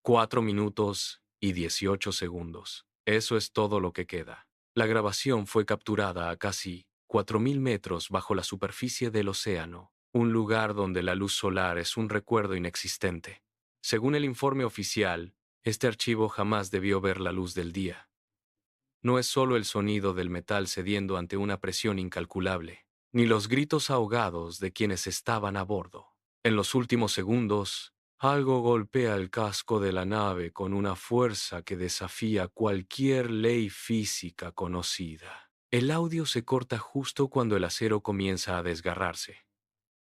4 minutos y 18 segundos. Eso es todo lo que queda. La grabación fue capturada a casi 4.000 metros bajo la superficie del océano, un lugar donde la luz solar es un recuerdo inexistente. Según el informe oficial, este archivo jamás debió ver la luz del día. No es solo el sonido del metal cediendo ante una presión incalculable, ni los gritos ahogados de quienes estaban a bordo. En los últimos segundos, algo golpea el casco de la nave con una fuerza que desafía cualquier ley física conocida. El audio se corta justo cuando el acero comienza a desgarrarse.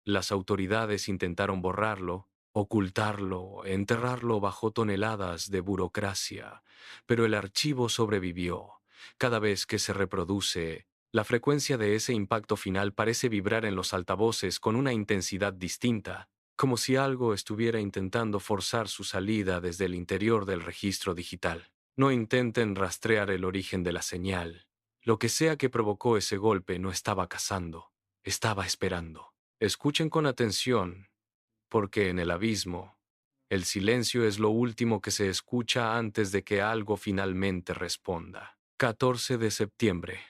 Las autoridades intentaron borrarlo, ocultarlo, enterrarlo bajo toneladas de burocracia, pero el archivo sobrevivió. Cada vez que se reproduce, la frecuencia de ese impacto final parece vibrar en los altavoces con una intensidad distinta, como si algo estuviera intentando forzar su salida desde el interior del registro digital. No intenten rastrear el origen de la señal. Lo que sea que provocó ese golpe no estaba cazando, estaba esperando. Escuchen con atención, porque en el abismo, el silencio es lo último que se escucha antes de que algo finalmente responda. 14 de septiembre.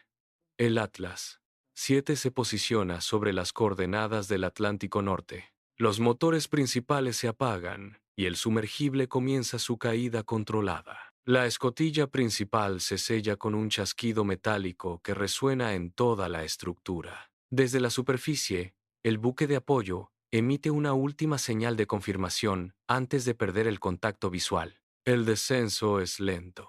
El Atlas 7 se posiciona sobre las coordenadas del Atlántico Norte. Los motores principales se apagan y el sumergible comienza su caída controlada. La escotilla principal se sella con un chasquido metálico que resuena en toda la estructura. Desde la superficie, el buque de apoyo emite una última señal de confirmación antes de perder el contacto visual. El descenso es lento.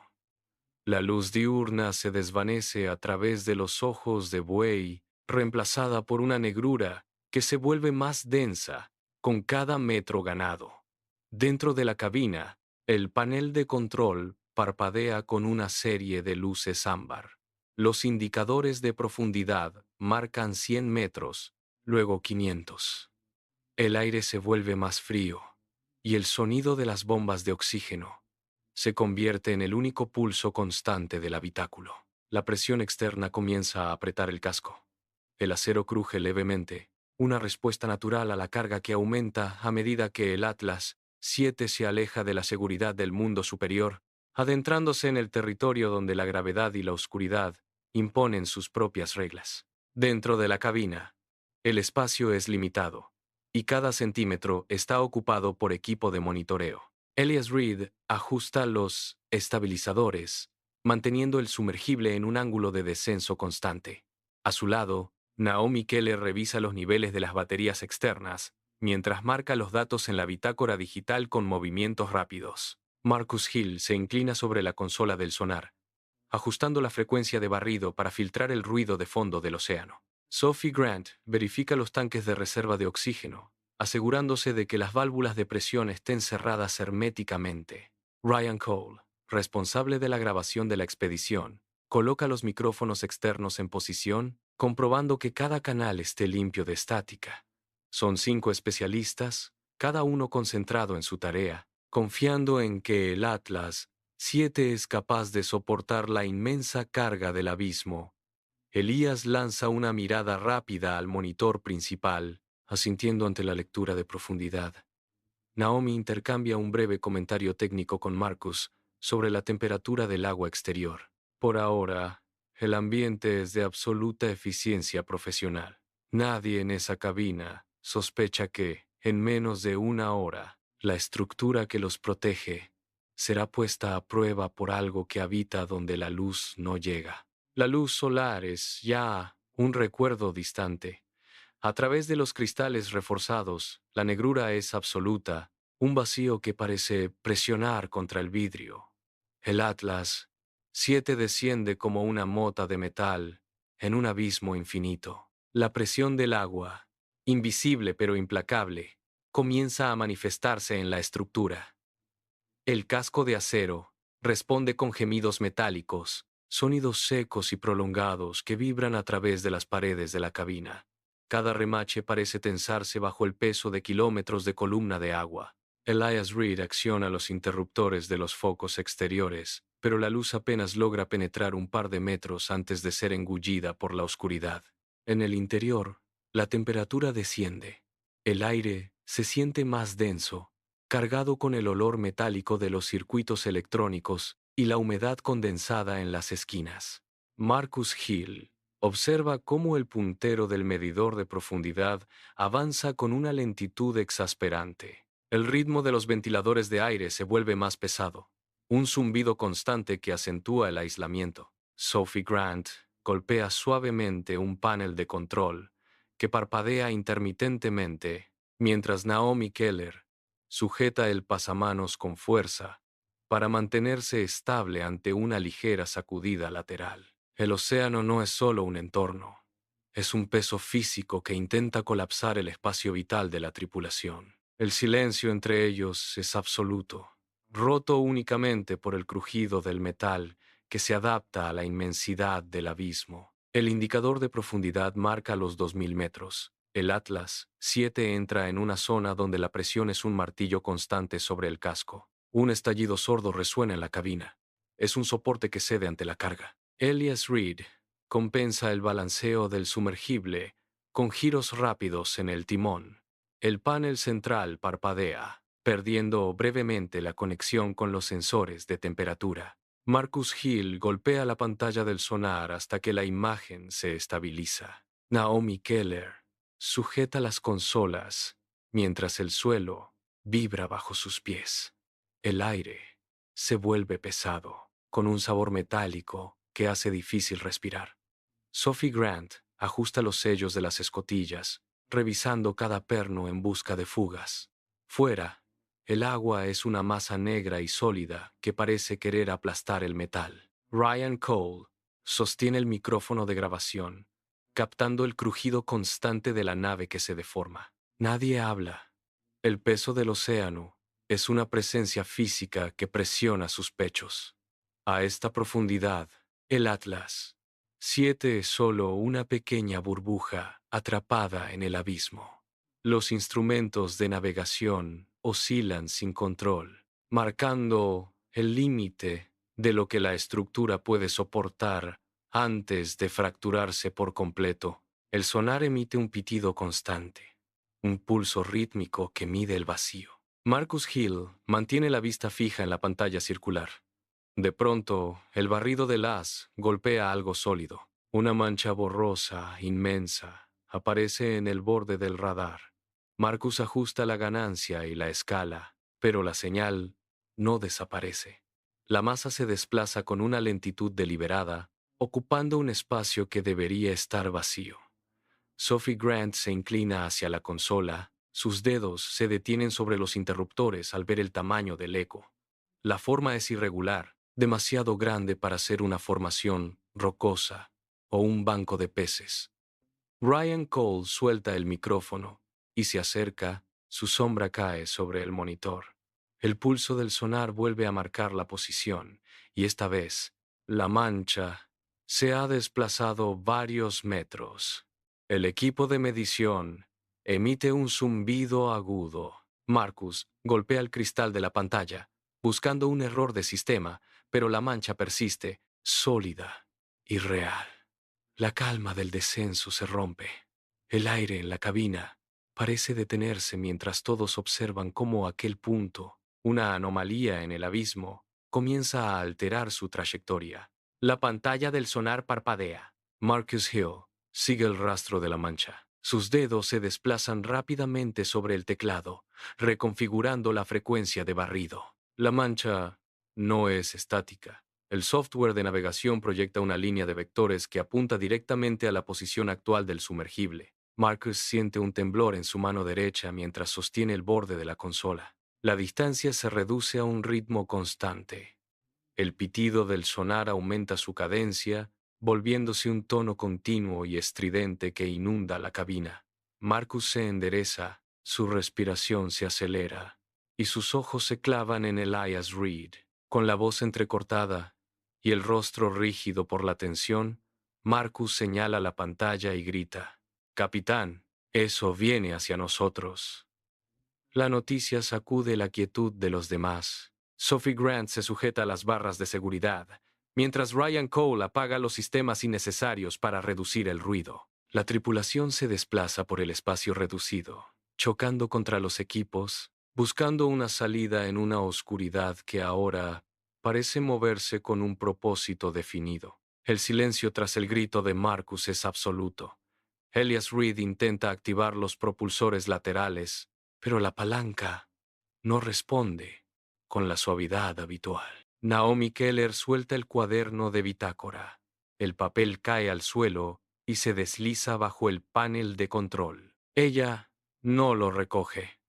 La luz diurna se desvanece a través de los ojos de buey, reemplazada por una negrura que se vuelve más densa con cada metro ganado. Dentro de la cabina, el panel de control parpadea con una serie de luces ámbar. Los indicadores de profundidad marcan 100 metros, luego 500. El aire se vuelve más frío, y el sonido de las bombas de oxígeno se convierte en el único pulso constante del habitáculo. La presión externa comienza a apretar el casco. El acero cruje levemente, una respuesta natural a la carga que aumenta a medida que el Atlas 7 se aleja de la seguridad del mundo superior, adentrándose en el territorio donde la gravedad y la oscuridad imponen sus propias reglas. Dentro de la cabina, el espacio es limitado, y cada centímetro está ocupado por equipo de monitoreo. Elias Reed ajusta los estabilizadores, manteniendo el sumergible en un ángulo de descenso constante. A su lado, Naomi Keller revisa los niveles de las baterías externas, mientras marca los datos en la bitácora digital con movimientos rápidos. Marcus Hill se inclina sobre la consola del sonar, ajustando la frecuencia de barrido para filtrar el ruido de fondo del océano. Sophie Grant verifica los tanques de reserva de oxígeno, asegurándose de que las válvulas de presión estén cerradas herméticamente. Ryan Cole, responsable de la grabación de la expedición, coloca los micrófonos externos en posición, comprobando que cada canal esté limpio de estática. Son 5 especialistas, cada uno concentrado en su tarea, confiando en que el Atlas 7 es capaz de soportar la inmensa carga del abismo. Elías lanza una mirada rápida al monitor principal, asintiendo ante la lectura de profundidad. Naomi intercambia un breve comentario técnico con Marcus sobre la temperatura del agua exterior. Por ahora, el ambiente es de absoluta eficiencia profesional. Nadie en esa cabina sospecha que, en menos de una hora, la estructura que los protege será puesta a prueba por algo que habita donde la luz no llega. La luz solar es ya un recuerdo distante. A través de los cristales reforzados, la negrura es absoluta, un vacío que parece presionar contra el vidrio. El Atlas 7 desciende como una mota de metal en un abismo infinito. La presión del agua, invisible pero implacable, comienza a manifestarse en la estructura. El casco de acero responde con gemidos metálicos, sonidos secos y prolongados que vibran a través de las paredes de la cabina. Cada remache parece tensarse bajo el peso de kilómetros de columna de agua. Elias Reed acciona los interruptores de los focos exteriores, pero la luz apenas logra penetrar un par de metros antes de ser engullida por la oscuridad. En el interior, la temperatura desciende. El aire se siente más denso, cargado con el olor metálico de los circuitos electrónicos y la humedad condensada en las esquinas. Marcus Hill observa cómo el puntero del medidor de profundidad avanza con una lentitud exasperante. El ritmo de los ventiladores de aire se vuelve más pesado, un zumbido constante que acentúa el aislamiento. Sophie Grant golpea suavemente un panel de control que parpadea intermitentemente, mientras Naomi Keller sujeta el pasamanos con fuerza para mantenerse estable ante una ligera sacudida lateral. El océano no es solo un entorno, es un peso físico que intenta colapsar el espacio vital de la tripulación. El silencio entre ellos es absoluto, roto únicamente por el crujido del metal que se adapta a la inmensidad del abismo. El indicador de profundidad marca los 2000 metros. El Atlas 7 entra en una zona donde la presión es un martillo constante sobre el casco. Un estallido sordo resuena en la cabina. Es un soporte que cede ante la carga. Elias Reed compensa el balanceo del sumergible con giros rápidos en el timón. El panel central parpadea, perdiendo brevemente la conexión con los sensores de temperatura. Marcus Hill golpea la pantalla del sonar hasta que la imagen se estabiliza. Naomi Keller sujeta las consolas mientras el suelo vibra bajo sus pies. El aire se vuelve pesado, con un sabor metálico que hace difícil respirar. Sophie Grant ajusta los sellos de las escotillas, revisando cada perno en busca de fugas. Fuera, el agua es una masa negra y sólida que parece querer aplastar el metal. Ryan Cole sostiene el micrófono de grabación, captando el crujido constante de la nave que se deforma. Nadie habla. El peso del océano es una presencia física que presiona sus pechos. A esta profundidad, el Atlas 7 es solo una pequeña burbuja atrapada en el abismo. Los instrumentos de navegación oscilan sin control, marcando el límite de lo que la estructura puede soportar antes de fracturarse por completo. El sonar emite un pitido constante, un pulso rítmico que mide el vacío. Marcus Hill mantiene la vista fija en la pantalla circular. De pronto, el barrido del haz golpea algo sólido. Una mancha borrosa, inmensa, aparece en el borde del radar. Marcus ajusta la ganancia y la escala, pero la señal no desaparece. La masa se desplaza con una lentitud deliberada, ocupando un espacio que debería estar vacío. Sophie Grant se inclina hacia la consola. Sus dedos se detienen sobre los interruptores al ver el tamaño del eco. La forma es irregular, demasiado grande para ser una formación rocosa o un banco de peces. Ryan Cole suelta el micrófono y se acerca, su sombra cae sobre el monitor. El pulso del sonar vuelve a marcar la posición y esta vez, la mancha se ha desplazado varios metros. El equipo de medición emite un zumbido agudo. Marcus golpea el cristal de la pantalla, buscando un error de sistema, pero la mancha persiste, sólida y real. La calma del descenso se rompe. El aire en la cabina parece detenerse mientras todos observan cómo aquel punto, una anomalía en el abismo, comienza a alterar su trayectoria. La pantalla del sonar parpadea. Marcus Hill sigue el rastro de la mancha. Sus dedos se desplazan rápidamente sobre el teclado, reconfigurando la frecuencia de barrido. La mancha no es estática. El software de navegación proyecta una línea de vectores que apunta directamente a la posición actual del sumergible. Marcus siente un temblor en su mano derecha mientras sostiene el borde de la consola. La distancia se reduce a un ritmo constante. El pitido del sonar aumenta su cadencia, volviéndose un tono continuo y estridente que inunda la cabina. Marcus se endereza, su respiración se acelera, y sus ojos se clavan en Elias Reed. Con la voz entrecortada y el rostro rígido por la tensión, Marcus señala la pantalla y grita: «Capitán, eso viene hacia nosotros». La noticia sacude la quietud de los demás. Sophie Grant se sujeta a las barras de seguridad, mientras Ryan Cole apaga los sistemas innecesarios para reducir el ruido. La tripulación se desplaza por el espacio reducido, chocando contra los equipos, buscando una salida en una oscuridad que ahora parece moverse con un propósito definido. El silencio tras el grito de Marcus es absoluto. Elias Reed intenta activar los propulsores laterales, pero la palanca no responde con la suavidad habitual. Naomi Keller suelta el cuaderno de bitácora. El papel cae al suelo y se desliza bajo el panel de control. Ella no lo recoge.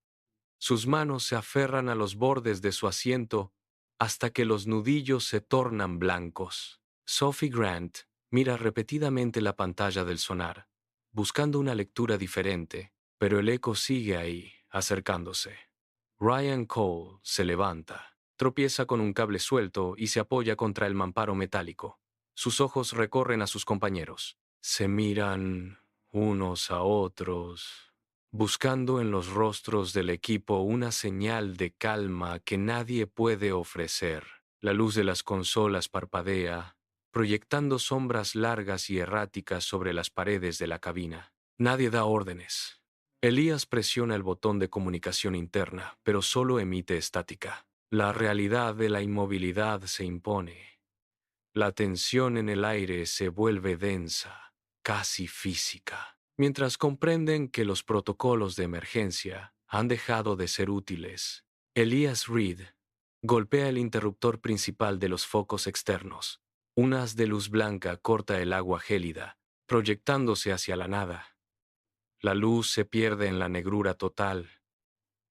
Sus manos se aferran a los bordes de su asiento hasta que los nudillos se tornan blancos. Sophie Grant mira repetidamente la pantalla del sonar, buscando una lectura diferente, pero el eco sigue ahí, acercándose. Ryan Cole se levanta, tropieza con un cable suelto y se apoya contra el mamparo metálico. Sus ojos recorren a sus compañeros. Se miran unos a otros, buscando en los rostros del equipo una señal de calma que nadie puede ofrecer. La luz de las consolas parpadea, proyectando sombras largas y erráticas sobre las paredes de la cabina. Nadie da órdenes. Elías presiona el botón de comunicación interna, pero solo emite estática. La realidad de la inmovilidad se impone. La tensión en el aire se vuelve densa, casi física, mientras comprenden que los protocolos de emergencia han dejado de ser útiles. Elias Reed golpea el interruptor principal de los focos externos. Un haz de luz blanca corta el agua gélida, proyectándose hacia la nada. La luz se pierde en la negrura total,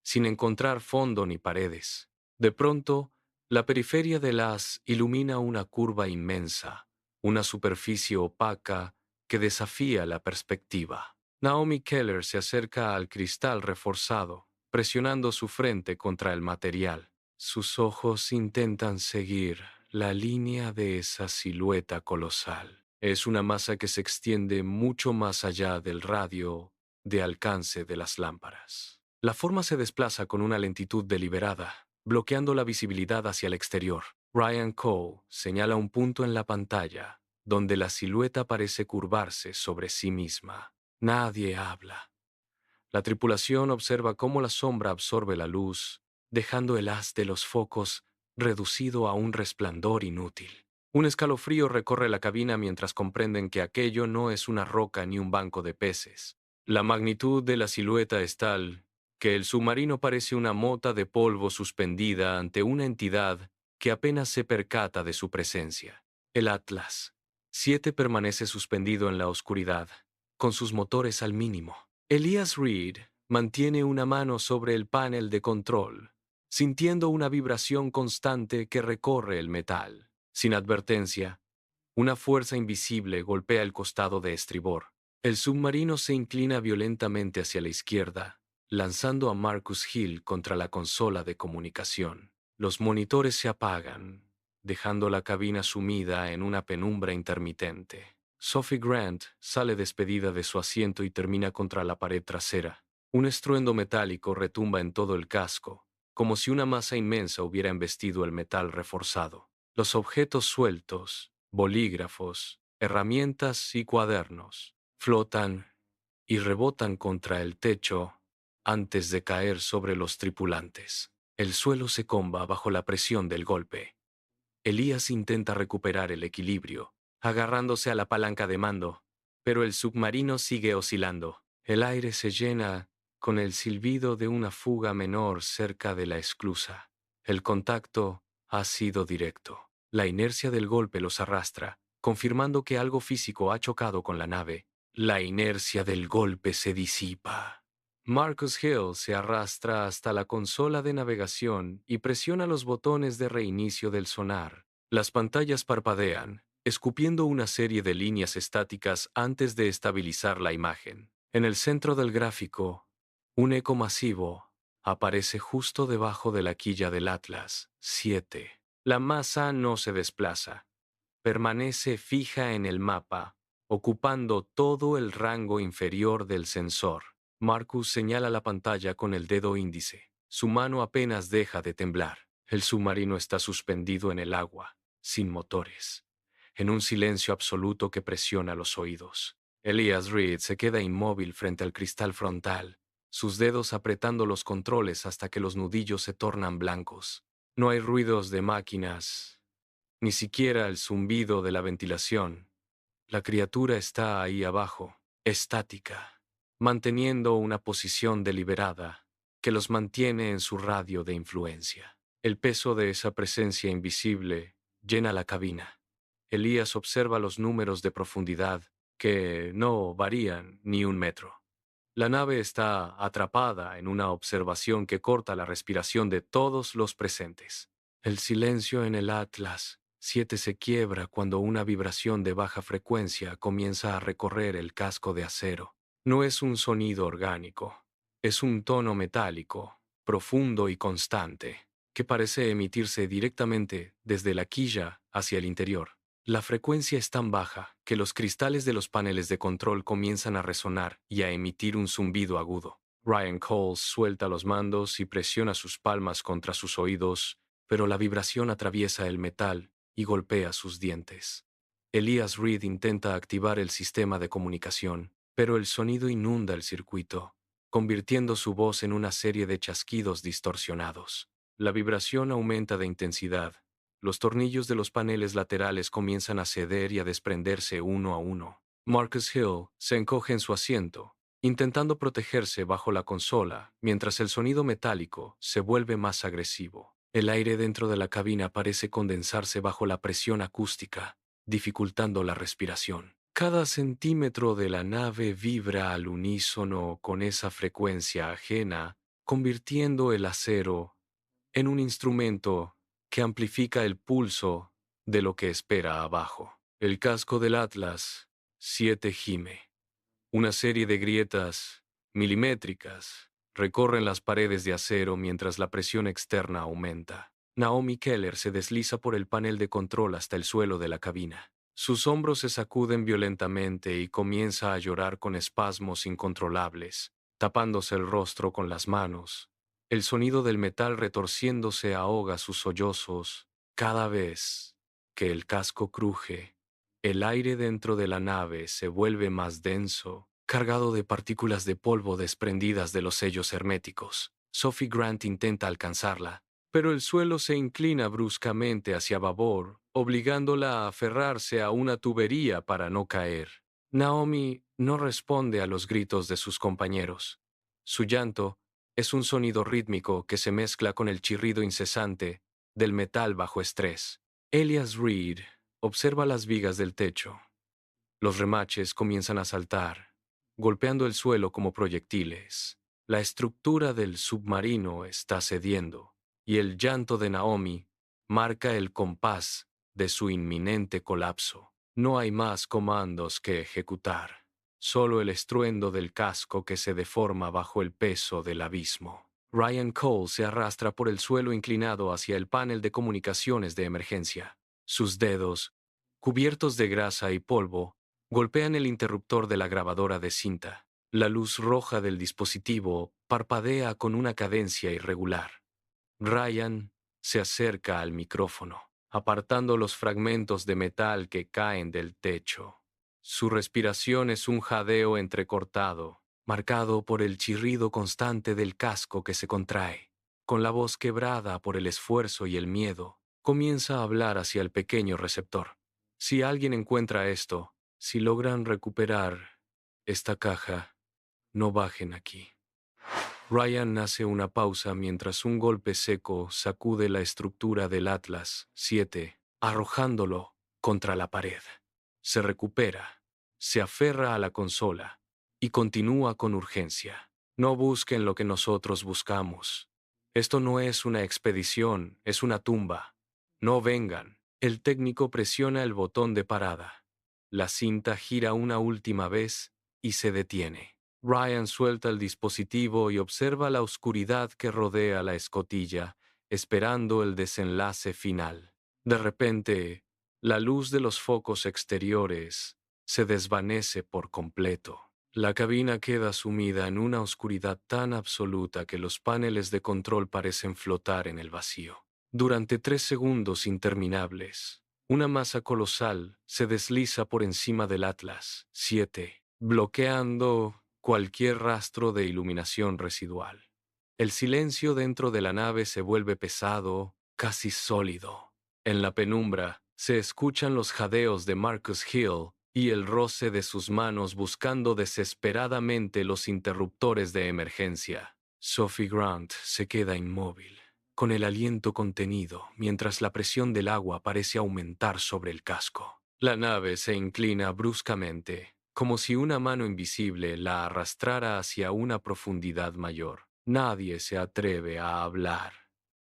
sin encontrar fondo ni paredes. De pronto, la periferia del haz ilumina una curva inmensa, una superficie opaca que desafía la perspectiva. Naomi Keller se acerca al cristal reforzado, presionando su frente contra el material. Sus ojos intentan seguir la línea de esa silueta colosal. Es una masa que se extiende mucho más allá del radio de alcance de las lámparas. La forma se desplaza con una lentitud deliberada, bloqueando la visibilidad hacia el exterior. Ryan Cole señala un punto en la pantalla, donde la silueta parece curvarse sobre sí misma. Nadie habla. La tripulación observa cómo la sombra absorbe la luz, dejando el haz de los focos reducido a un resplandor inútil. Un escalofrío recorre la cabina mientras comprenden que aquello no es una roca ni un banco de peces. La magnitud de la silueta es tal que el submarino parece una mota de polvo suspendida ante una entidad que apenas se percata de su presencia. El Atlas 7 permanece suspendido en la oscuridad, con sus motores al mínimo. Elias Reed mantiene una mano sobre el panel de control, sintiendo una vibración constante que recorre el metal. Sin advertencia, una fuerza invisible golpea el costado de estribor. El submarino se inclina violentamente hacia la izquierda, lanzando a Marcus Hill contra la consola de comunicación. Los monitores se apagan, dejando la cabina sumida en una penumbra intermitente. Sophie Grant sale despedida de su asiento y termina contra la pared trasera. Un estruendo metálico retumba en todo el casco, como si una masa inmensa hubiera embestido el metal reforzado. Los objetos sueltos, bolígrafos, herramientas y cuadernos, flotan y rebotan contra el techo antes de caer sobre los tripulantes. El suelo se comba bajo la presión del golpe. Elías intenta recuperar el equilibrio, agarrándose a la palanca de mando, pero el submarino sigue oscilando. El aire se llena con el silbido de una fuga menor cerca de la esclusa. El contacto ha sido directo. La inercia del golpe los arrastra, confirmando que algo físico ha chocado con la nave. La inercia del golpe se disipa. Marcus Hill se arrastra hasta la consola de navegación y presiona los botones de reinicio del sonar. Las pantallas parpadean, escupiendo una serie de líneas estáticas antes de estabilizar la imagen. En el centro del gráfico, un eco masivo aparece justo debajo de la quilla del Atlas 7. La masa no se desplaza. Permanece fija en el mapa, ocupando todo el rango inferior del sensor. Marcus señala la pantalla con el dedo índice. Su mano apenas deja de temblar. El submarino está suspendido en el agua, sin motores, en un silencio absoluto que presiona los oídos. Elias Reed se queda inmóvil frente al cristal frontal, sus dedos apretando los controles hasta que los nudillos se tornan blancos. No hay ruidos de máquinas, ni siquiera el zumbido de la ventilación. La criatura está ahí abajo, estática, manteniendo una posición deliberada que los mantiene en su radio de influencia. El peso de esa presencia invisible llena la cabina. Elías observa los números de profundidad que no varían ni un metro. La nave está atrapada en una observación que corta la respiración de todos los presentes. El silencio en el Atlas 7 se quiebra cuando una vibración de baja frecuencia comienza a recorrer el casco de acero. No es un sonido orgánico, es un tono metálico, profundo y constante, que parece emitirse directamente desde la quilla hacia el interior. La frecuencia es tan baja que los cristales de los paneles de control comienzan a resonar y a emitir un zumbido agudo. Ryan Coles suelta los mandos y presiona sus palmas contra sus oídos, pero la vibración atraviesa el metal y golpea sus dientes. Elias Reed intenta activar el sistema de comunicación, pero el sonido inunda el circuito, convirtiendo su voz en una serie de chasquidos distorsionados. La vibración aumenta de intensidad. Los tornillos de los paneles laterales comienzan a ceder y a desprenderse uno a uno. Marcus Hill se encoge en su asiento, intentando protegerse bajo la consola, mientras el sonido metálico se vuelve más agresivo. El aire dentro de la cabina parece condensarse bajo la presión acústica, dificultando la respiración. Cada centímetro de la nave vibra al unísono con esa frecuencia ajena, convirtiendo el acero en un instrumento que amplifica el pulso de lo que espera abajo. El casco del Atlas 7 gime. Una serie de grietas milimétricas recorren las paredes de acero mientras la presión externa aumenta. Naomi Keller se desliza por el panel de control hasta el suelo de la cabina. Sus hombros se sacuden violentamente y comienza a llorar con espasmos incontrolables, tapándose el rostro con las manos. El sonido del metal retorciéndose ahoga sus sollozos. Cada vez que el casco cruje, el aire dentro de la nave se vuelve más denso, cargado de partículas de polvo desprendidas de los sellos herméticos. Sophie Grant intenta alcanzarla, pero el suelo se inclina bruscamente hacia babor, obligándola a aferrarse a una tubería para no caer. Naomi no responde a los gritos de sus compañeros. Su llanto es un sonido rítmico que se mezcla con el chirrido incesante del metal bajo estrés. Elias Reed observa las vigas del techo. Los remaches comienzan a saltar, golpeando el suelo como proyectiles. La estructura del submarino está cediendo, y el llanto de Naomi marca el compás de su inminente colapso. No hay más comandos que ejecutar, solo el estruendo del casco que se deforma bajo el peso del abismo. Ryan Cole se arrastra por el suelo inclinado hacia el panel de comunicaciones de emergencia. Sus dedos, cubiertos de grasa y polvo, golpean el interruptor de la grabadora de cinta. La luz roja del dispositivo parpadea con una cadencia irregular. Ryan se acerca al micrófono, apartando los fragmentos de metal que caen del techo. Su respiración es un jadeo entrecortado, marcado por el chirrido constante del casco que se contrae. Con la voz quebrada por el esfuerzo y el miedo, comienza a hablar hacia el pequeño receptor. Si alguien encuentra esto, si logran recuperar esta caja, no bajen aquí. Ryan hace una pausa mientras un golpe seco sacude la estructura del Atlas 7, arrojándolo contra la pared. Se recupera, se aferra a la consola y continúa con urgencia. No busquen lo que nosotros buscamos. Esto no es una expedición, es una tumba. No vengan. El técnico presiona el botón de parada. La cinta gira una última vez y se detiene. Ryan suelta el dispositivo y observa la oscuridad que rodea la escotilla, esperando el desenlace final. De repente, la luz de los focos exteriores se desvanece por completo. La cabina queda sumida en una oscuridad tan absoluta que los paneles de control parecen flotar en el vacío. Durante 3 segundos interminables, una masa colosal se desliza por encima del Atlas 7, bloqueando cualquier rastro de iluminación residual. El silencio dentro de la nave se vuelve pesado, casi sólido. En la penumbra se escuchan los jadeos de Marcus Hill y el roce de sus manos buscando desesperadamente los interruptores de emergencia. Sophie Grant se queda inmóvil, con el aliento contenido, mientras la presión del agua parece aumentar sobre el casco. La nave se inclina bruscamente, como si una mano invisible la arrastrara hacia una profundidad mayor. Nadie se atreve a hablar.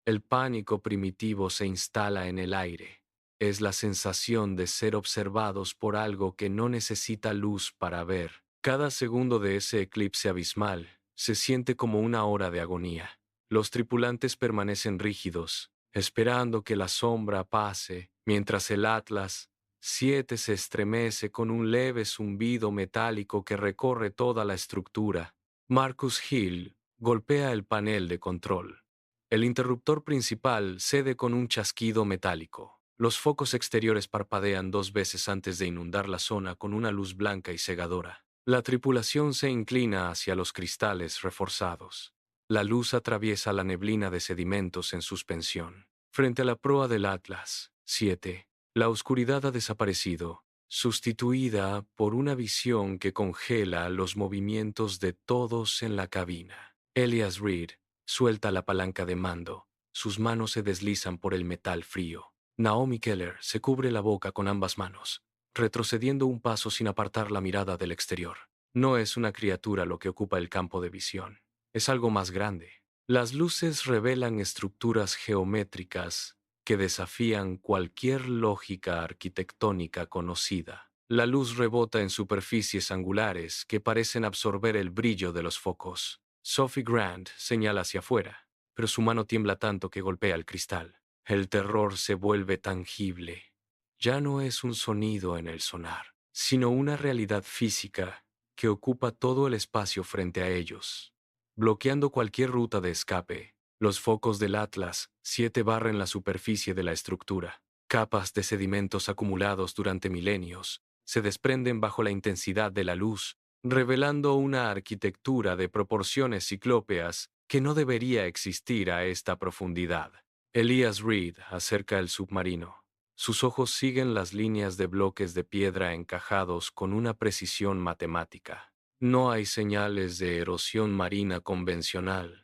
El pánico primitivo se instala en el aire. Es la sensación de ser observados por algo que no necesita luz para ver. Cada segundo de ese eclipse abismal se siente como una hora de agonía. Los tripulantes permanecen rígidos, esperando que la sombra pase, mientras el Atlas 7 se estremece con un leve zumbido metálico que recorre toda la estructura. Marcus Hill golpea el panel de control. El interruptor principal cede con un chasquido metálico. Los focos exteriores parpadean 2 veces antes de inundar la zona con una luz blanca y cegadora. La tripulación se inclina hacia los cristales reforzados. La luz atraviesa la neblina de sedimentos en suspensión. Frente a la proa del Atlas 7, la oscuridad ha desaparecido, sustituida por una visión que congela los movimientos de todos en la cabina. Elias Reed suelta la palanca de mando. Sus manos se deslizan por el metal frío. Naomi Keller se cubre la boca con ambas manos, retrocediendo un paso sin apartar la mirada del exterior. No es una criatura lo que ocupa el campo de visión. Es algo más grande. Las luces revelan estructuras geométricas que desafían cualquier lógica arquitectónica conocida. La luz rebota en superficies angulares que parecen absorber el brillo de los focos. Sophie Grant señala hacia afuera, pero su mano tiembla tanto que golpea el cristal. El terror se vuelve tangible. Ya no es un sonido en el sonar, sino una realidad física que ocupa todo el espacio frente a ellos, bloqueando cualquier ruta de escape. Los focos del Atlas 7 barren la superficie de la estructura. Capas de sedimentos acumulados durante milenios se desprenden bajo la intensidad de la luz, revelando una arquitectura de proporciones ciclópeas que no debería existir a esta profundidad. Elias Reed acerca el submarino. Sus ojos siguen las líneas de bloques de piedra encajados con una precisión matemática. No hay señales de erosión marina convencional.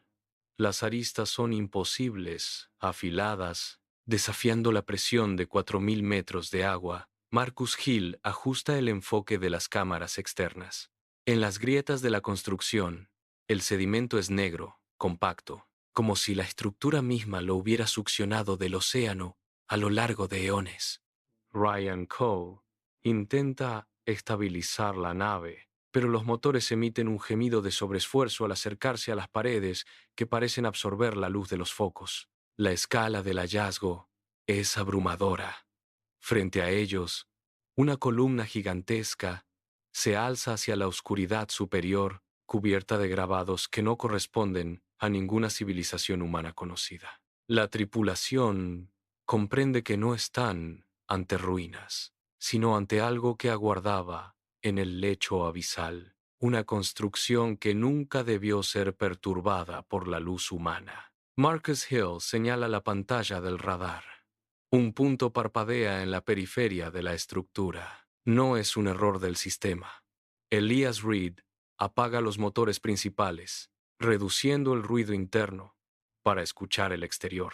Las aristas son imposibles, afiladas, desafiando la presión de 4.000 metros de agua. Marcus Hill ajusta el enfoque de las cámaras externas. En las grietas de la construcción, el sedimento es negro, compacto, como si la estructura misma lo hubiera succionado del océano a lo largo de eones. Ryan Cole intenta estabilizar la nave, pero los motores emiten un gemido de sobreesfuerzo al acercarse a las paredes que parecen absorber la luz de los focos. La escala del hallazgo es abrumadora. Frente a ellos, una columna gigantesca se alza hacia la oscuridad superior, cubierta de grabados que no corresponden a ninguna civilización humana conocida. La tripulación comprende que no están ante ruinas, sino ante algo que aguardaba en el lecho abisal, una construcción que nunca debió ser perturbada por la luz humana. Marcus Hill señala la pantalla del radar. Un punto parpadea en la periferia de la estructura. No es un error del sistema. Elias Reed apaga los motores principales, reduciendo el ruido interno para escuchar el exterior.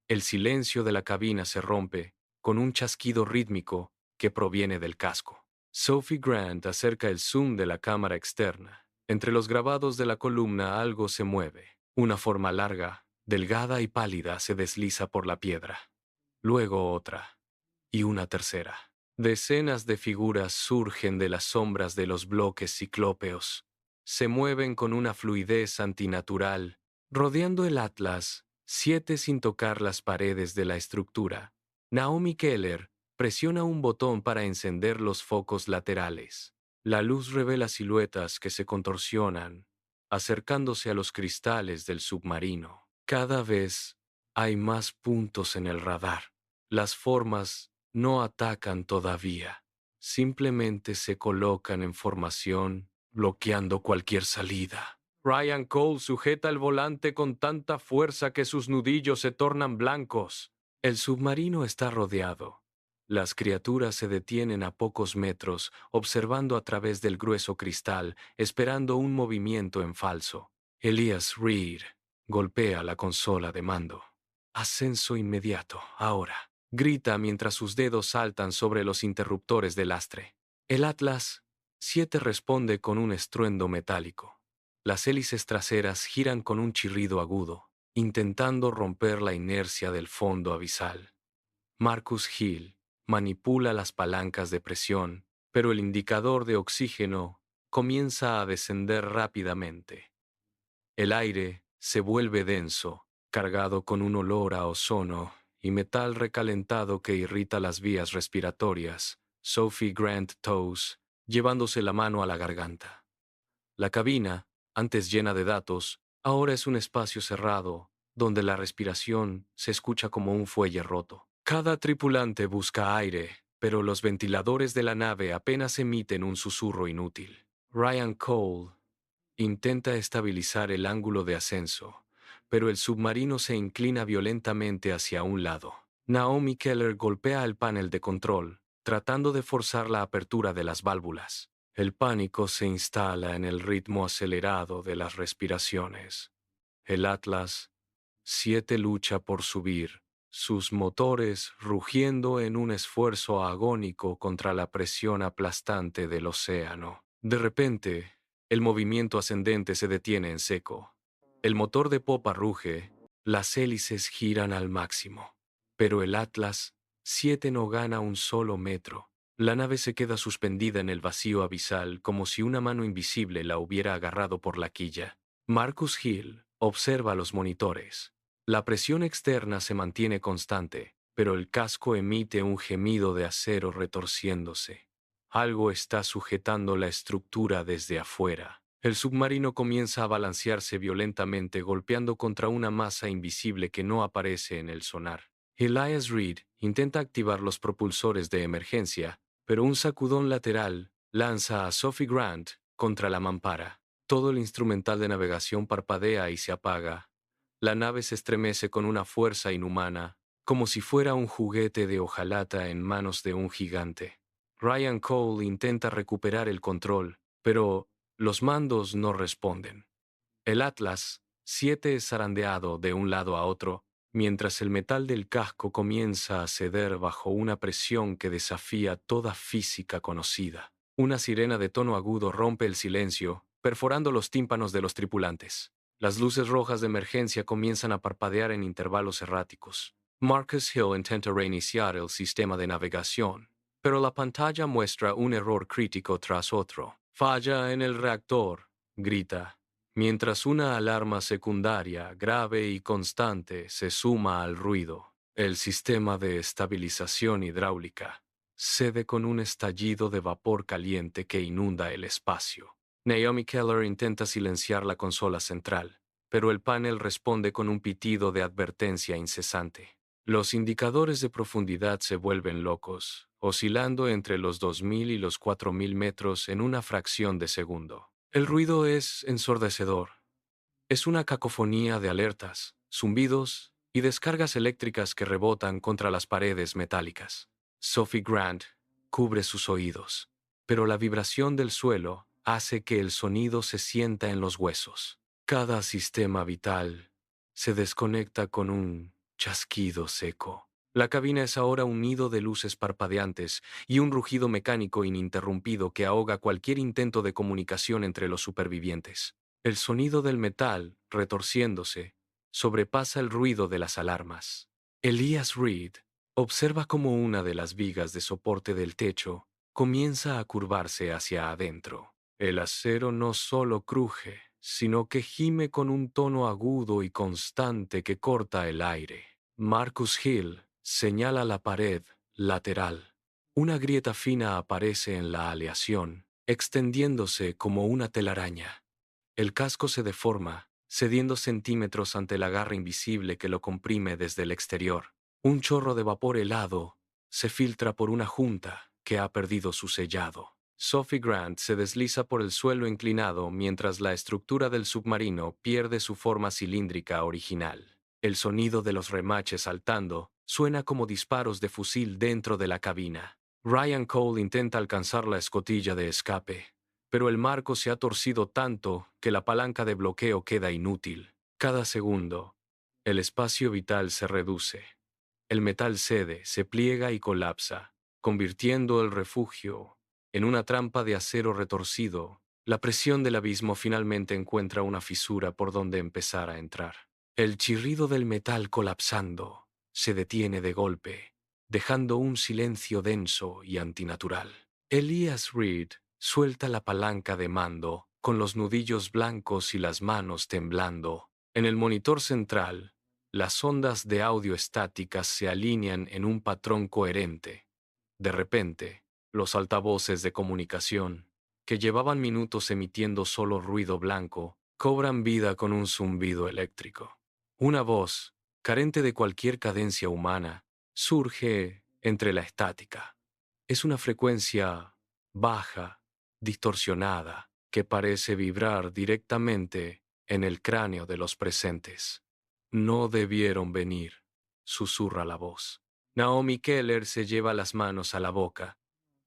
El silencio de la cabina se rompe con un chasquido rítmico que proviene del casco. Sophie Grant acerca el zoom de la cámara externa. Entre los grabados de la columna algo se mueve. Una forma larga, delgada y pálida se desliza por la piedra. Luego otra, y una tercera. Decenas de figuras surgen de las sombras de los bloques ciclópeos. Se mueven con una fluidez antinatural, rodeando el Atlas 7 sin tocar las paredes de la estructura. Naomi Keller presiona un botón para encender los focos laterales. La luz revela siluetas que se contorsionan, acercándose a los cristales del submarino. Cada vez hay más puntos en el radar. Las formas no atacan todavía, simplemente se colocan en formación bloqueando cualquier salida. Ryan Cole sujeta el volante con tanta fuerza que sus nudillos se tornan blancos. El submarino está rodeado. Las criaturas se detienen a pocos metros, observando a través del grueso cristal, esperando un movimiento en falso. Elias Reed golpea la consola de mando. Ascenso inmediato, ahora. Grita mientras sus dedos saltan sobre los interruptores del lastre. El Atlas 7 responde con un estruendo metálico. Las hélices traseras giran con un chirrido agudo, intentando romper la inercia del fondo abisal. Marcus Hill manipula las palancas de presión, pero el indicador de oxígeno comienza a descender rápidamente. El aire se vuelve denso, cargado con un olor a ozono y metal recalentado que irrita las vías respiratorias. Sophie Grant Toes, llevándose la mano a la garganta. La cabina, antes llena de datos, ahora es un espacio cerrado, donde la respiración se escucha como un fuelle roto. Cada tripulante busca aire, pero los ventiladores de la nave apenas emiten un susurro inútil. Ryan Cole intenta estabilizar el ángulo de ascenso, pero el submarino se inclina violentamente hacia un lado. Naomi Keller golpea el panel de control, tratando de forzar la apertura de las válvulas. El pánico se instala en el ritmo acelerado de las respiraciones. El Atlas 7 lucha por subir, sus motores rugiendo en un esfuerzo agónico contra la presión aplastante del océano. De repente, el movimiento ascendente se detiene en seco. El motor de popa ruge, las hélices giran al máximo. Pero el Atlas 7 no gana un solo metro. La nave se queda suspendida en el vacío abisal como si una mano invisible la hubiera agarrado por la quilla. Marcus Hill observa los monitores. La presión externa se mantiene constante, pero el casco emite un gemido de acero retorciéndose. Algo está sujetando la estructura desde afuera. El submarino comienza a balancearse violentamente, golpeando contra una masa invisible que no aparece en el sonar. Elias Reed intenta activar los propulsores de emergencia, pero un sacudón lateral lanza a Sophie Grant contra la mampara. Todo el instrumental de navegación parpadea y se apaga. La nave se estremece con una fuerza inhumana, como si fuera un juguete de hojalata en manos de un gigante. Ryan Cole intenta recuperar el control, pero los mandos no responden. El Atlas 7 es zarandeado de un lado a otro, mientras el metal del casco comienza a ceder bajo una presión que desafía toda física conocida. Una sirena de tono agudo rompe el silencio, perforando los tímpanos de los tripulantes. Las luces rojas de emergencia comienzan a parpadear en intervalos erráticos. Marcus Hill intenta reiniciar el sistema de navegación, pero la pantalla muestra un error crítico tras otro. Falla en el reactor, grita, mientras una alarma secundaria grave y constante se suma al ruido. El sistema de estabilización hidráulica cede con un estallido de vapor caliente que inunda el espacio. Naomi Keller intenta silenciar la consola central, pero el panel responde con un pitido de advertencia incesante. Los indicadores de profundidad se vuelven locos, oscilando entre los 2000 y los 4000 metros en una fracción de segundo. El ruido es ensordecedor. Es una cacofonía de alertas, zumbidos y descargas eléctricas que rebotan contra las paredes metálicas. Sophie Grant cubre sus oídos, pero la vibración del suelo hace que el sonido se sienta en los huesos. Cada sistema vital se desconecta con un chasquido seco. La cabina es ahora un nido de luces parpadeantes y un rugido mecánico ininterrumpido que ahoga cualquier intento de comunicación entre los supervivientes. El sonido del metal, retorciéndose, sobrepasa el ruido de las alarmas. Elias Reed observa cómo una de las vigas de soporte del techo comienza a curvarse hacia adentro. El acero no solo cruje, sino que gime con un tono agudo y constante que corta el aire. Marcus Hill señala la pared lateral. Una grieta fina aparece en la aleación, extendiéndose como una telaraña. El casco se deforma, cediendo centímetros ante la garra invisible que lo comprime desde el exterior. Un chorro de vapor helado se filtra por una junta que ha perdido su sellado. Sophie Grant se desliza por el suelo inclinado mientras la estructura del submarino pierde su forma cilíndrica original. El sonido de los remaches saltando suena como disparos de fusil dentro de la cabina. Ryan Cole intenta alcanzar la escotilla de escape, pero el marco se ha torcido tanto que la palanca de bloqueo queda inútil. Cada segundo, el espacio vital se reduce. El metal cede, se pliega y colapsa, convirtiendo el refugio en una trampa de acero retorcido. La presión del abismo finalmente encuentra una fisura por donde empezar a entrar. El chirrido del metal colapsando se detiene de golpe, dejando un silencio denso y antinatural. Elias Reed suelta la palanca de mando, con los nudillos blancos y las manos temblando. En el monitor central, las ondas de audio estáticas se alinean en un patrón coherente. De repente, los altavoces de comunicación, que llevaban minutos emitiendo solo ruido blanco, cobran vida con un zumbido eléctrico. Una voz, carente de cualquier cadencia humana, surge entre la estática. Es una frecuencia baja, distorsionada, que parece vibrar directamente en el cráneo de los presentes. No debieron venir, susurra la voz. Naomi Keller se lleva las manos a la boca,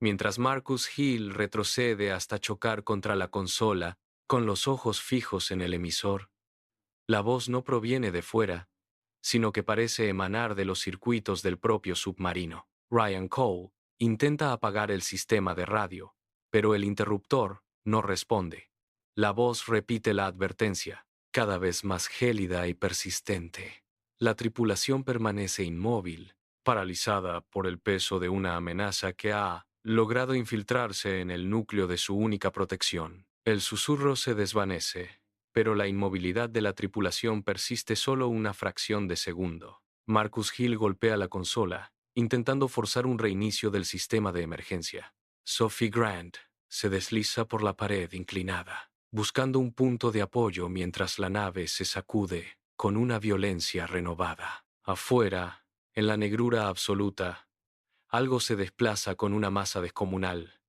mientras Marcus Hill retrocede hasta chocar contra la consola, con los ojos fijos en el emisor. La voz no proviene de fuera, sino que parece emanar de los circuitos del propio submarino. Ryan Cole intenta apagar el sistema de radio, pero el interruptor no responde. La voz repite la advertencia, cada vez más gélida y persistente. La tripulación permanece inmóvil, paralizada por el peso de una amenaza que ha logrado infiltrarse en el núcleo de su única protección. El susurro se desvanece, pero la inmovilidad de la tripulación persiste solo una fracción de segundo. Marcus Hill golpea la consola, intentando forzar un reinicio del sistema de emergencia. Sophie Grant se desliza por la pared inclinada, buscando un punto de apoyo mientras la nave se sacude con una violencia renovada. Afuera, en la negrura absoluta, algo se desplaza con una masa descomunal.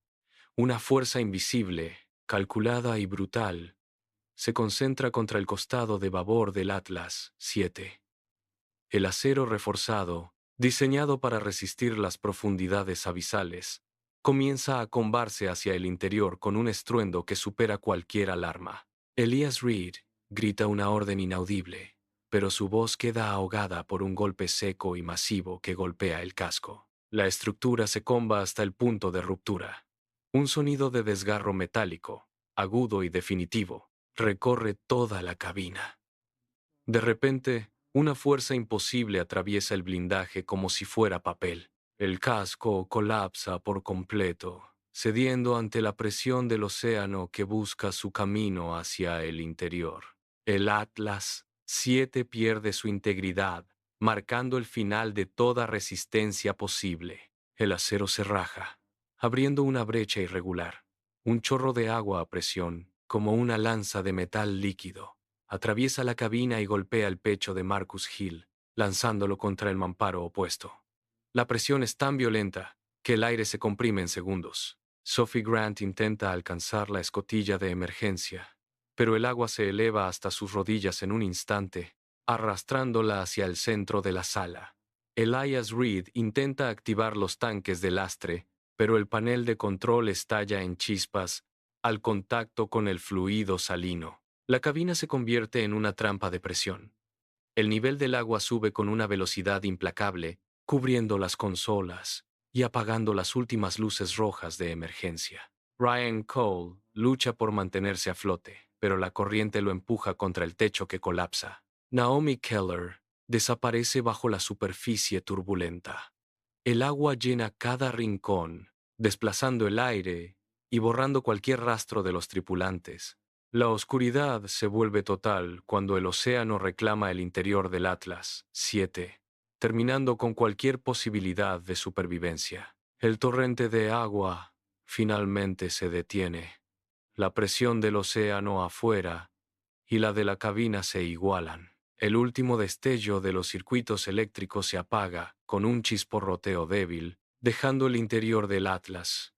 Una fuerza invisible, calculada y brutal, se concentra contra el costado de babor del Atlas 7. El acero reforzado, diseñado para resistir las profundidades abisales, comienza a combarse hacia el interior con un estruendo que supera cualquier alarma. Elias Reed grita una orden inaudible, pero su voz queda ahogada por un golpe seco y masivo que golpea el casco. La estructura se comba hasta el punto de ruptura. Un sonido de desgarro metálico, agudo y definitivo, recorre toda la cabina. De repente, una fuerza imposible atraviesa el blindaje como si fuera papel. El casco colapsa por completo, cediendo ante la presión del océano que busca su camino hacia el interior. El Atlas 7 pierde su integridad, marcando el final de toda resistencia posible. El acero se raja, abriendo una brecha irregular. Un chorro de agua a presión, como una lanza de metal líquido, atraviesa la cabina y golpea el pecho de Marcus Hill, lanzándolo contra el mamparo opuesto. La presión es tan violenta que el aire se comprime en segundos. Sophie Grant intenta alcanzar la escotilla de emergencia, pero el agua se eleva hasta sus rodillas en un instante, arrastrándola hacia el centro de la sala. Elias Reed intenta activar los tanques de lastre, pero el panel de control estalla en chispas al contacto con el fluido salino. La cabina se convierte en una trampa de presión. El nivel del agua sube con una velocidad implacable, cubriendo las consolas y apagando las últimas luces rojas de emergencia. Ryan Cole lucha por mantenerse a flote, pero la corriente lo empuja contra el techo que colapsa. Naomi Keller desaparece bajo la superficie turbulenta. El agua llena cada rincón, desplazando el aire y borrando cualquier rastro de los tripulantes. La oscuridad se vuelve total cuando el océano reclama el interior del Atlas 7, terminando con cualquier posibilidad de supervivencia. El torrente de agua finalmente se detiene. La presión del océano afuera y la de la cabina se igualan. El último destello de los circuitos eléctricos se apaga con un chisporroteo débil, dejando el interior del Atlas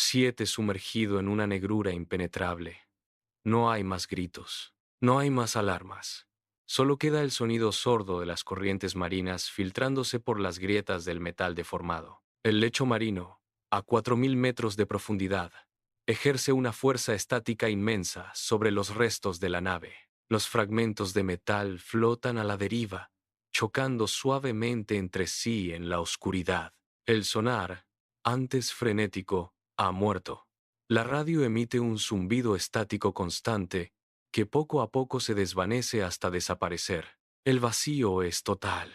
7 sumergido en una negrura impenetrable. No hay más gritos. No hay más alarmas. Solo queda el sonido sordo de las corrientes marinas filtrándose por las grietas del metal deformado. El lecho marino, a 4.000 metros de profundidad, ejerce una fuerza estática inmensa sobre los restos de la nave. Los fragmentos de metal flotan a la deriva, chocando suavemente entre sí en la oscuridad. El sonar, antes frenético, ha muerto. La radio emite un zumbido estático constante que poco a poco se desvanece hasta desaparecer. El vacío es total.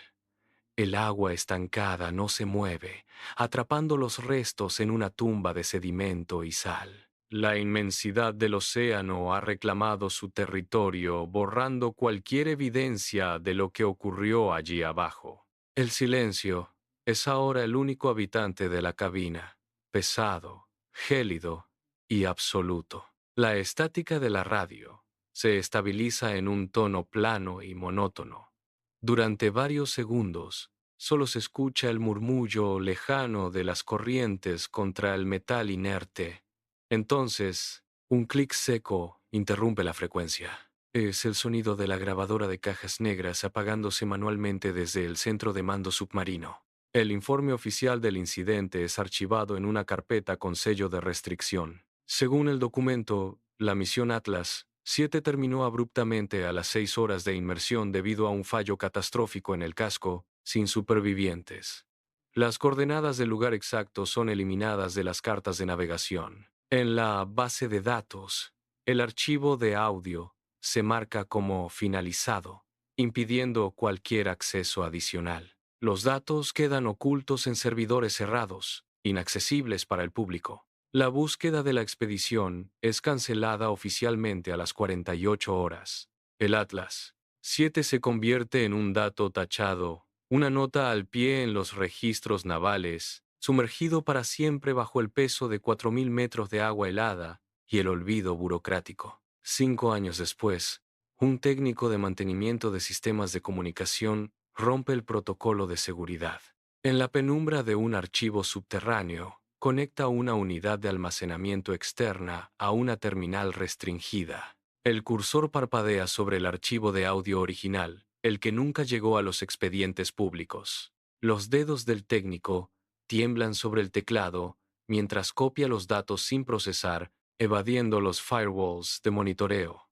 El agua estancada no se mueve, atrapando los restos en una tumba de sedimento y sal. La inmensidad del océano ha reclamado su territorio, borrando cualquier evidencia de lo que ocurrió allí abajo. El silencio es ahora el único habitante de la cabina, pesado, gélido y absoluto. La estática de la radio se estabiliza en un tono plano y monótono. Durante varios segundos, solo se escucha el murmullo lejano de las corrientes contra el metal inerte. Entonces, un clic seco interrumpe la frecuencia. Es el sonido de la grabadora de cajas negras apagándose manualmente desde el centro de mando submarino. El informe oficial del incidente es archivado en una carpeta con sello de restricción. Según el documento, la misión Atlas 7 terminó abruptamente a las 6 horas de inmersión debido a un fallo catastrófico en el casco, sin supervivientes. Las coordenadas del lugar exacto son eliminadas de las cartas de navegación. En la base de datos, el archivo de audio se marca como finalizado, impidiendo cualquier acceso adicional. Los datos quedan ocultos en servidores cerrados, inaccesibles para el público. La búsqueda de la expedición es cancelada oficialmente a las 48 horas. El Atlas 7 se convierte en un dato tachado, una nota al pie en los registros navales, sumergido para siempre bajo el peso de 4.000 metros de agua helada y el olvido burocrático. 5 años después, un técnico de mantenimiento de sistemas de comunicación rompe el protocolo de seguridad. En la penumbra de un archivo subterráneo, conecta una unidad de almacenamiento externa a una terminal restringida. El cursor parpadea sobre el archivo de audio original, el que nunca llegó a los expedientes públicos. Los dedos del técnico tiemblan sobre el teclado mientras copia los datos sin procesar, evadiendo los firewalls de monitoreo.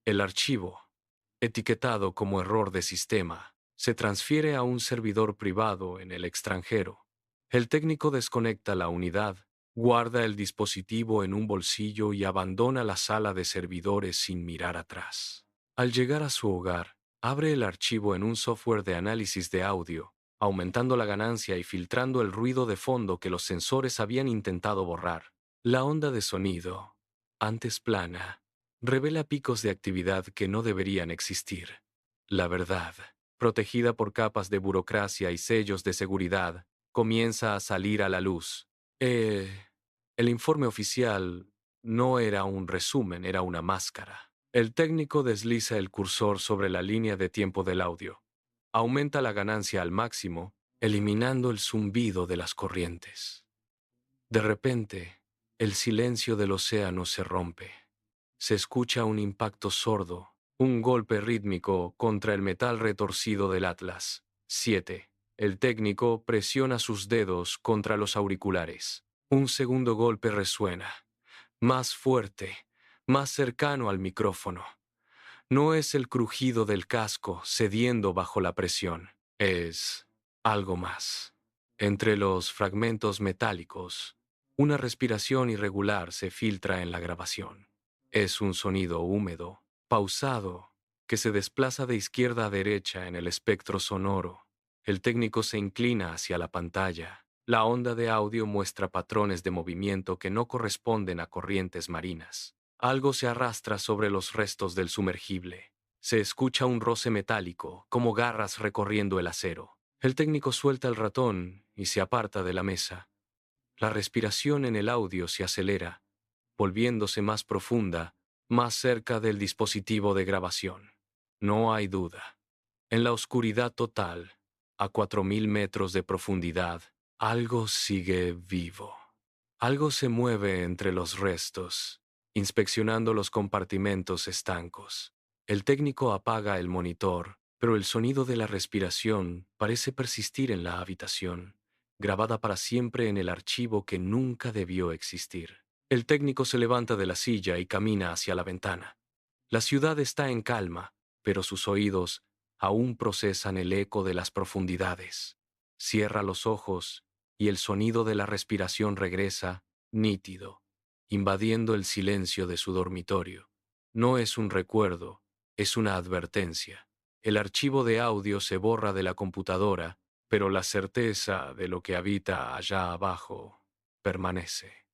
El archivo, etiquetado como error de sistema, se transfiere a un servidor privado en el extranjero. El técnico desconecta la unidad, guarda el dispositivo en un bolsillo y abandona la sala de servidores sin mirar atrás. Al llegar a su hogar, abre el archivo en un software de análisis de audio, aumentando la ganancia y filtrando el ruido de fondo que los sensores habían intentado borrar. La onda de sonido, antes plana, revela picos de actividad que no deberían existir. La verdad, protegida por capas de burocracia y sellos de seguridad, comienza a salir a la luz. El informe oficial no era un resumen, era una máscara. El técnico desliza el cursor sobre la línea de tiempo del audio. Aumenta la ganancia al máximo, eliminando el zumbido de las corrientes. De repente, el silencio del océano se rompe. Se escucha un impacto sordo, un golpe rítmico contra el metal retorcido del Atlas 7. El técnico presiona sus dedos contra los auriculares. Un segundo golpe resuena, más fuerte, más cercano al micrófono. No es el crujido del casco cediendo bajo la presión, es algo más. Entre los fragmentos metálicos, una respiración irregular se filtra en la grabación. Es un sonido húmedo, pausado, que se desplaza de izquierda a derecha en el espectro sonoro. El técnico se inclina hacia la pantalla. La onda de audio muestra patrones de movimiento que no corresponden a corrientes marinas. Algo se arrastra sobre los restos del sumergible. Se escucha un roce metálico, como garras recorriendo el acero. El técnico suelta el ratón y se aparta de la mesa. La respiración en el audio se acelera, volviéndose más profunda, más cerca del dispositivo de grabación. No hay duda. En la oscuridad total, a 4.000 metros de profundidad, algo sigue vivo. Algo se mueve entre los restos, inspeccionando los compartimentos estancos. El técnico apaga el monitor, pero el sonido de la respiración parece persistir en la habitación, grabada para siempre en el archivo que nunca debió existir. El técnico se levanta de la silla y camina hacia la ventana. La ciudad está en calma, pero sus oídos aún procesan el eco de las profundidades. Cierra los ojos y el sonido de la respiración regresa, nítido, invadiendo el silencio de su dormitorio. No es un recuerdo, es una advertencia. El archivo de audio se borra de la computadora, pero la certeza de lo que habita allá abajo permanece.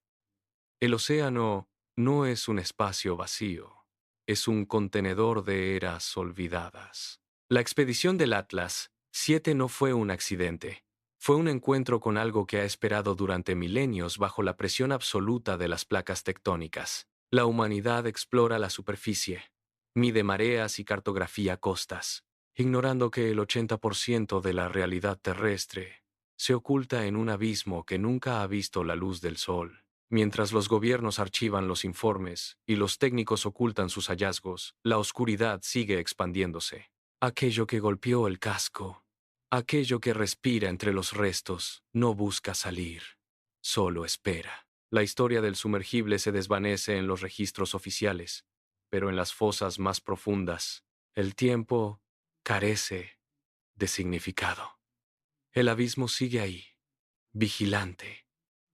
El océano no es un espacio vacío, es un contenedor de eras olvidadas. La expedición del Atlas 7 no fue un accidente. Fue un encuentro con algo que ha esperado durante milenios bajo la presión absoluta de las placas tectónicas. La humanidad explora la superficie, mide mareas y cartografía costas, ignorando que el 80% de la realidad terrestre se oculta en un abismo que nunca ha visto la luz del sol. Mientras los gobiernos archivan los informes y los técnicos ocultan sus hallazgos, la oscuridad sigue expandiéndose. Aquello que golpeó el casco, aquello que respira entre los restos, no busca salir, solo espera. La historia del sumergible se desvanece en los registros oficiales, pero en las fosas más profundas, el tiempo carece de significado. El abismo sigue ahí, vigilante,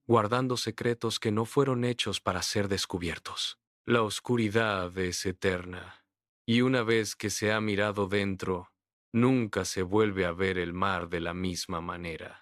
guardando secretos que no fueron hechos para ser descubiertos. La oscuridad es eterna, y una vez que se ha mirado dentro, nunca se vuelve a ver el mar de la misma manera.